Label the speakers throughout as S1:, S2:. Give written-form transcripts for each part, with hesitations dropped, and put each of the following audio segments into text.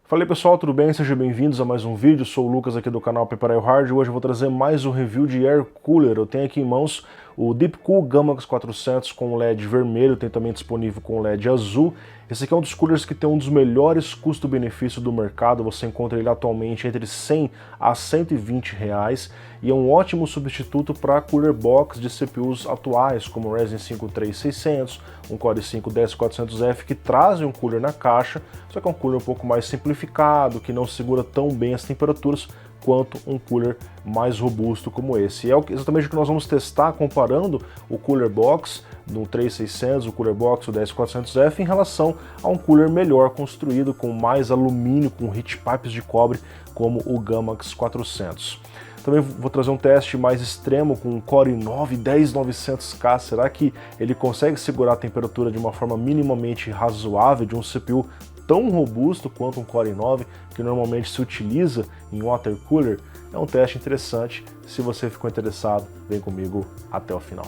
S1: Fala aí pessoal, tudo bem? Sejam bem-vindos a mais um vídeo. Sou o Lucas aqui do canal Prepare Hard e hoje eu vou trazer mais um review de Air Cooler. Eu tenho aqui em mãos o Deepcool Gammax 400 com LED vermelho, tem também disponível com LED azul. Esse aqui é um dos coolers que tem um dos melhores custo-benefício do mercado. Você encontra ele atualmente entre 100 a 120 reais e é um ótimo substituto para cooler box de CPUs atuais, como o Ryzen 5 3600, um Core i5 10400F, que trazem um cooler na caixa, só que é um cooler um pouco mais simplificado, que não segura tão bem as temperaturas quanto um cooler mais robusto como esse. E é exatamente o que nós vamos testar comparando o cooler box do 3600, o cooler box, o 10400F, em relação a um cooler melhor construído, com mais alumínio, com heat pipes de cobre, como o Gammax 400. Também vou trazer um teste mais extremo com um Core i9 10900K. Será que ele consegue segurar a temperatura de uma forma minimamente razoável de um CPU tão robusto quanto um Core i9, que normalmente se utiliza em water cooler? É um teste interessante. Se você ficou interessado, vem comigo até o final.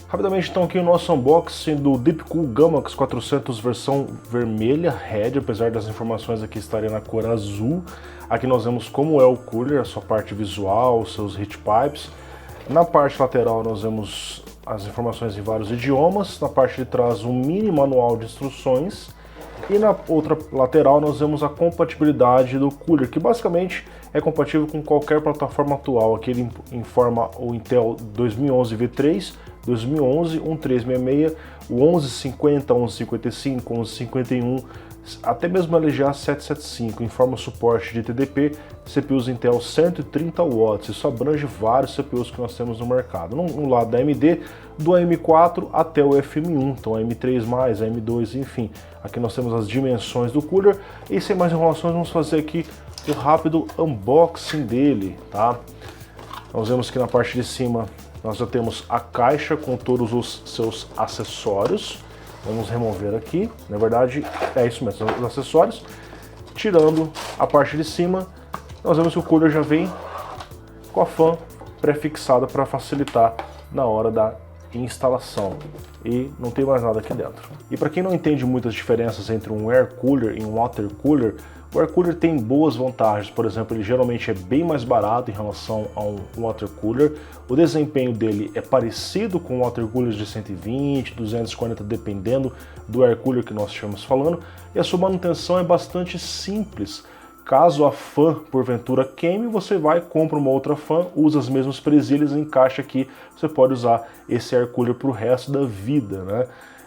S1: Rapidamente então aqui o nosso unboxing do Deepcool Gammax 400 versão vermelha, Red, apesar das informações aqui estarem na cor azul. Aqui nós vemos como é o cooler, a sua parte visual, os seus heat pipes. Na parte lateral nós vemos as informações em vários idiomas, na parte de trás um mini manual de instruções e na outra lateral nós vemos a compatibilidade do cooler, que basicamente é compatível com qualquer plataforma atual. Aqui ele informa o Intel 2011 V3, 2011, 1366, o 1150, 1155, 1151, até mesmo a LGA 775, informa o suporte de TDP, CPUs Intel 130 watts, isso abrange vários CPUs que nós temos no mercado. No lado da AMD, do AM4 até o FM1, então AM3+, AM2, enfim. Aqui nós temos as dimensões do cooler e sem mais enrolações vamos fazer aqui o rápido unboxing dele, tá? Nós vemos que na parte de cima nós já temos a caixa com todos os seus acessórios. Vamos remover aqui, na verdade é isso mesmo, os acessórios. Tirando a parte de cima, nós vemos que o cooler já vem com a fan pré-fixada para facilitar na hora da instalação. E não tem mais nada aqui dentro. E para quem não entende muitas diferenças entre um air cooler e um water cooler, o air cooler tem boas vantagens. Por exemplo, ele geralmente é bem mais barato em relação a um water cooler. O desempenho dele é parecido com water coolers de 120, 240, dependendo do air cooler que nós estamos falando. E a sua manutenção é bastante simples. Caso a fan porventura queime, você vai, compra uma outra fan, usa as mesmas presilhas e encaixa aqui. Você pode usar esse air cooler para o resto da vida, né?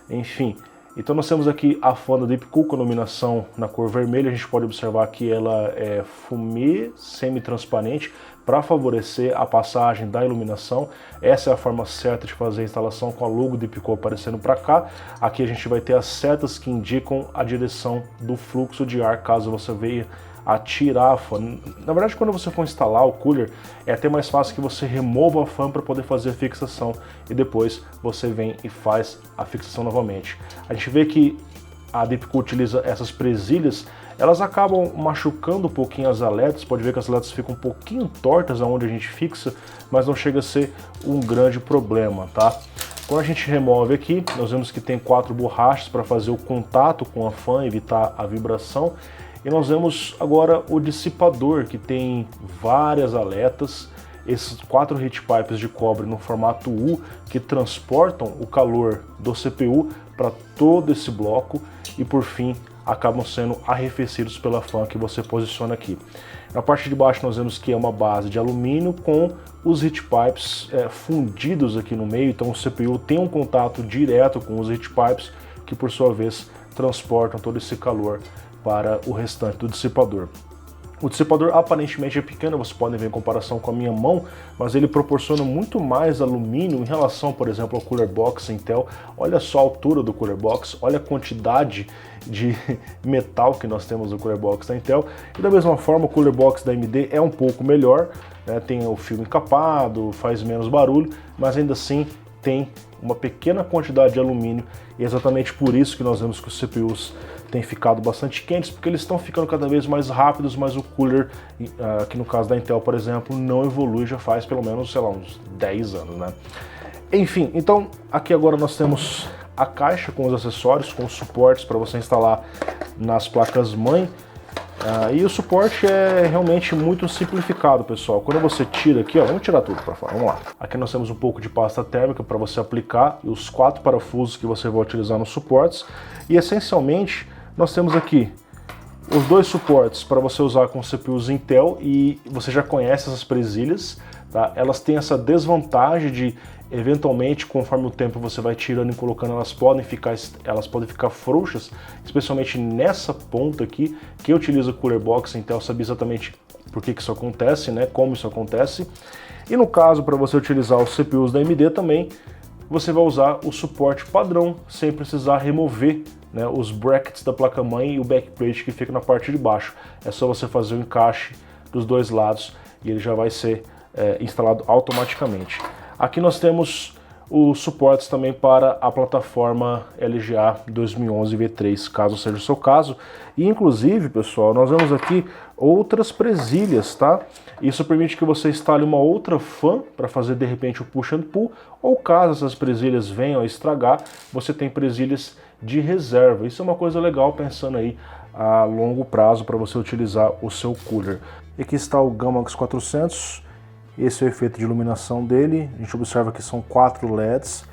S1: Enfim. Então nós temos aqui a fan da Deepcool com a iluminação na cor vermelha. A gente pode observar que ela é fumê semi-transparente para favorecer a passagem da iluminação. Essa é a forma certa de fazer a instalação, com a logo Deepcool aparecendo para cá. Aqui a gente vai ter as setas que indicam a direção do fluxo de ar, caso você venha a tirar a fan. Na verdade, quando você for instalar o cooler, é até mais fácil que você remova a fan para poder fazer a fixação e depois você vem e faz a fixação novamente. A gente vê que a Deepcool utiliza essas presilhas, elas acabam machucando um pouquinho as aletas. Pode ver que as aletas ficam um pouquinho tortas aonde a gente fixa, mas não chega a ser um grande problema, tá? Quando a gente remove aqui, nós vemos que tem 4 borrachas para fazer o contato com a fan, evitar a vibração. E nós vemos agora o dissipador, que tem várias aletas, esses 4 heat pipes de cobre no formato U, que transportam o calor do CPU para todo esse bloco e por fim acabam sendo arrefecidos pela fan que você posiciona aqui. Na parte de baixo nós vemos que é uma base de alumínio com os heat pipes fundidos aqui no meio, então o CPU tem um contato direto com os heat pipes que por sua vez transportam todo esse calor para o restante do dissipador. O dissipador aparentemente é pequeno, vocês podem ver em comparação com a minha mão, mas ele proporciona muito mais alumínio em relação, por exemplo, ao cooler box Intel. Olha só a altura do cooler box, olha a quantidade de metal que nós temos no cooler box da Intel. E da mesma forma, o cooler box da AMD é um pouco melhor, né? Tem o filme encapado, faz menos barulho, mas ainda assim tem uma pequena quantidade de alumínio, e é exatamente por isso que nós vemos que os CPUs têm ficado bastante quentes, porque eles estão ficando cada vez mais rápidos, mas o cooler, aqui no caso da Intel, por exemplo, não evolui já faz pelo menos, sei lá, uns 10 anos, né? Enfim, então aqui agora nós temos a caixa com os acessórios, com os suportes para você instalar nas placas-mãe. E o suporte é realmente muito simplificado, pessoal. Quando você tira aqui, ó, vamos tirar tudo para fora, vamos lá. Aqui nós temos um pouco de pasta térmica para você aplicar e os 4 parafusos que você vai utilizar nos suportes. E essencialmente nós temos aqui os 2 suportes para você usar com CPUs Intel, e você já conhece essas presilhas, tá? Elas têm essa desvantagem de, eventualmente, conforme o tempo você vai tirando e colocando, elas podem ficar frouxas, especialmente nessa ponta aqui. Quem utiliza o Cooler Box Intel sabe exatamente por que isso acontece, né? Como isso acontece. E no caso, para você utilizar os CPUs da AMD também, você vai usar o suporte padrão, sem precisar remover, né, os brackets da placa-mãe e o backplate que fica na parte de baixo. É só você fazer o encaixe dos 2 lados e ele já vai ser instalado automaticamente. Aqui nós temos os suportes também para a plataforma LGA 2011 V3, caso seja o seu caso. E inclusive, pessoal, nós vemos aqui outras presilhas, tá? Isso permite que você instale uma outra fan para fazer de repente o push and pull, ou caso essas presilhas venham a estragar, você tem presilhas de reserva. Isso é uma coisa legal, pensando aí a longo prazo para você utilizar o seu cooler. E aqui está o Gammax 400. Esse é o efeito de iluminação dele. A gente observa que são 4 LEDs.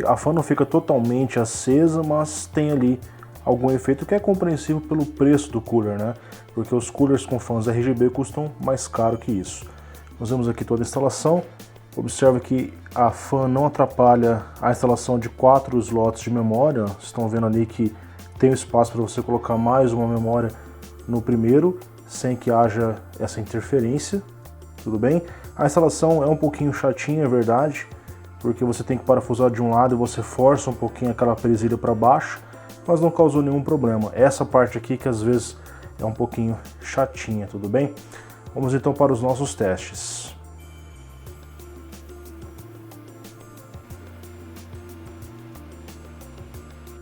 S1: A fan não fica totalmente acesa, mas tem ali algum efeito que é compreensível pelo preço do cooler, né? Porque os coolers com fãs RGB custam mais caro que isso. Nós vemos aqui toda a instalação. Observe que a fan não atrapalha a instalação de 4 slots de memória. Vocês estão vendo ali que tem espaço para você colocar mais uma memória no primeiro, sem que haja essa interferência. Tudo bem? A instalação é um pouquinho chatinha, é verdade, porque você tem que parafusar de um lado e você força um pouquinho aquela presilha para baixo, mas não causou nenhum problema. Essa parte aqui que às vezes é um pouquinho chatinha, tudo bem? Vamos então para os nossos testes.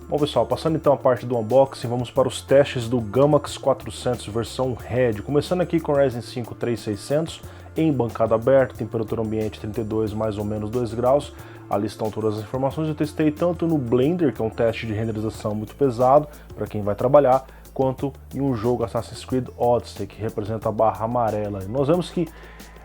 S1: Bom, pessoal, passando então a parte do unboxing, vamos para os testes do Gammax 400 versão Red. Começando aqui com o Ryzen 5 3600 em bancada aberta, temperatura ambiente 32, mais ou menos 2 graus. Ali estão todas as informações. Eu testei tanto no Blender, que é um teste de renderização muito pesado para quem vai trabalhar, quanto em um jogo Assassin's Creed Odyssey, que representa a barra amarela. E nós vemos que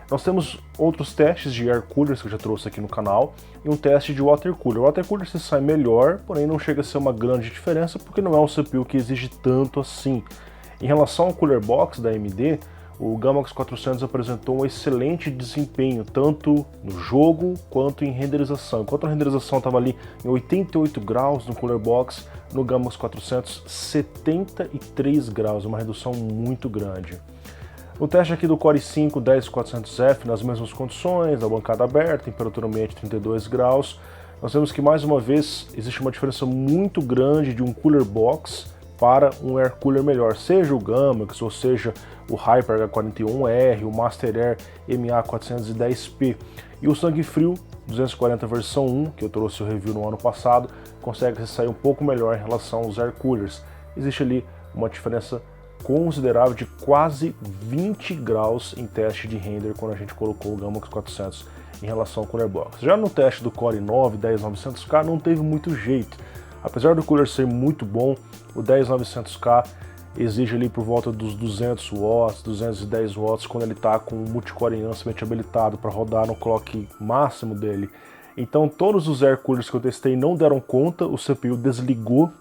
S1: nós temos outros testes de air coolers que eu já trouxe aqui no canal, e um teste de water cooler. O water cooler se sai melhor, porém não chega a ser uma grande diferença, porque não é um CPU que exige tanto assim. Em relação ao Cooler Box da AMD, o Gammax 400 apresentou um excelente desempenho, tanto no jogo quanto em renderização. Enquanto a renderização estava ali em 88 graus no Cooler Box, no Gammax 400, 73 graus, uma redução muito grande. O teste aqui do Core i5 10400F, nas mesmas condições, a bancada aberta, temperatura ambiente 32 graus, nós vemos que mais uma vez existe uma diferença muito grande de um Cooler Box para um Air Cooler melhor, seja o Gammax ou seja o Hyper H41R, o Master Air MA410P. E o Sangue Frio 240 versão 1, que eu trouxe o review no ano passado, consegue se sair um pouco melhor em relação aos Air Coolers. Existe ali uma diferença considerável de quase 20 graus em teste de render quando a gente colocou o Gammax 400 em relação ao Cooler Box. Já no teste do Core i9 10900K não teve muito jeito. Apesar do cooler ser muito bom, o 10900K exige ali por volta dos 200 watts, 210 watts quando ele está com o multicore enhancement habilitado para rodar no clock máximo dele. Então todos os air coolers que eu testei não deram conta, o CPU desligou,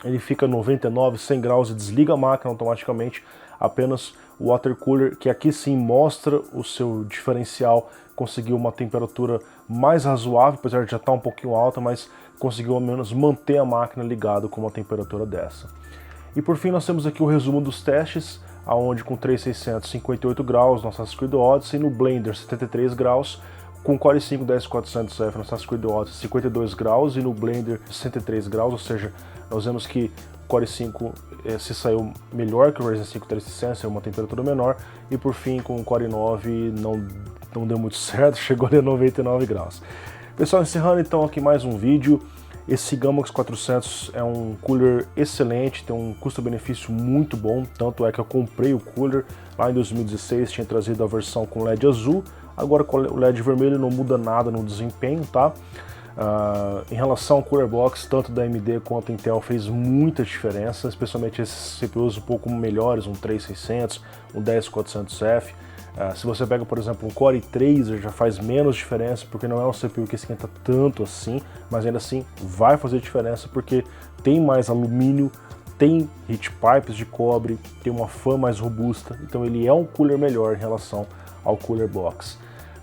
S1: ele fica 99, 100 graus e desliga a máquina automaticamente. Apenas o water cooler, que aqui sim mostra o seu diferencial, conseguiu uma temperatura mais razoável, apesar de já estar um pouquinho alta, mas conseguiu ao menos manter a máquina ligada com uma temperatura dessa. E por fim nós temos aqui o resumo dos testes, aonde com 3600 58 graus no Assassin's Creed Odyssey, no Blender 73 graus, com Core i5 10400F no Assassin's Creed Odyssey 52 graus e no Blender 63 graus, ou seja, nós vemos que o Core i5 se saiu melhor que o Ryzen 5 3600, é uma temperatura menor, e por fim com o Core i9 não deu muito certo, chegou ali a 99 graus. Pessoal, encerrando então aqui mais um vídeo. Esse Gammax 400 é um cooler excelente, tem um custo-benefício muito bom, tanto é que eu comprei o cooler lá em 2016, tinha trazido a versão com LED azul, agora com o LED vermelho não muda nada no desempenho, tá? Em relação ao Cooler Box, tanto da AMD quanto da Intel fez muita diferença, especialmente esses CPUs um pouco melhores, um 3600, um 10400F. Se você pega, por exemplo, um Core i3, já faz menos diferença, porque não é um CPU que esquenta tanto assim, mas ainda assim vai fazer diferença porque tem mais alumínio, tem heat pipes de cobre, tem uma fan mais robusta, então ele é um cooler melhor em relação ao Cooler Box.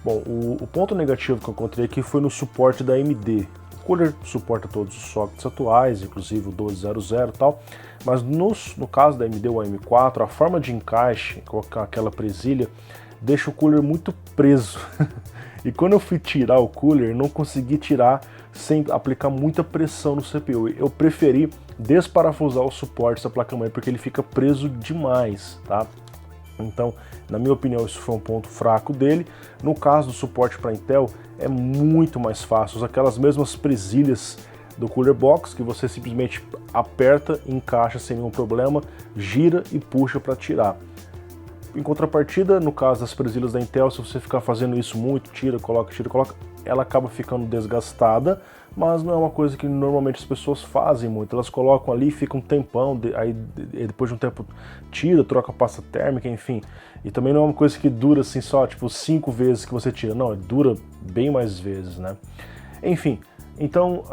S1: Bom, o ponto negativo que eu encontrei aqui foi no suporte da AMD. O cooler suporta todos os sockets atuais, inclusive o 1200 e tal, mas no caso da AMD, o AM4, a forma de encaixe, colocar aquela presilha, deixa o cooler muito preso. E quando eu fui tirar o cooler, não consegui tirar sem aplicar muita pressão no CPU. Eu preferi desparafusar o suporte da placa-mãe porque ele fica preso demais, tá? Então, na minha opinião, isso foi um ponto fraco dele. No caso do suporte para Intel, é muito mais fácil. Usa aquelas mesmas presilhas do Cooler Box que você simplesmente aperta, encaixa sem nenhum problema, gira e puxa para tirar. Em contrapartida, no caso das presilhas da Intel, se você ficar fazendo isso muito, tira, coloca, ela acaba ficando desgastada, mas não é uma coisa que normalmente as pessoas fazem muito. Elas colocam ali, fica um tempão, aí depois de um tempo tira, troca a pasta térmica, enfim. E também não é uma coisa que dura assim só, tipo, 5 vezes que você tira. Não, dura bem mais vezes, né? Enfim, então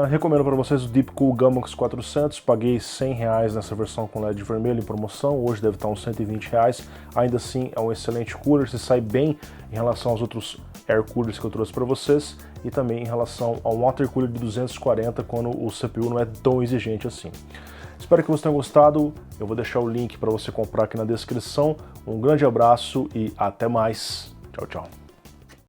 S1: recomendo para vocês o Deepcool Gammax 400. Paguei R$100 nessa versão com LED vermelho em promoção, hoje deve estar uns R$120. Ainda assim é um excelente cooler, se sai bem em relação aos outros air coolers que eu trouxe para vocês e também em relação ao water cooler de 240 quando o CPU não é tão exigente assim. Espero que vocês tenham gostado, eu vou deixar o link para você comprar aqui na descrição. Um grande abraço e até mais. Tchau, tchau.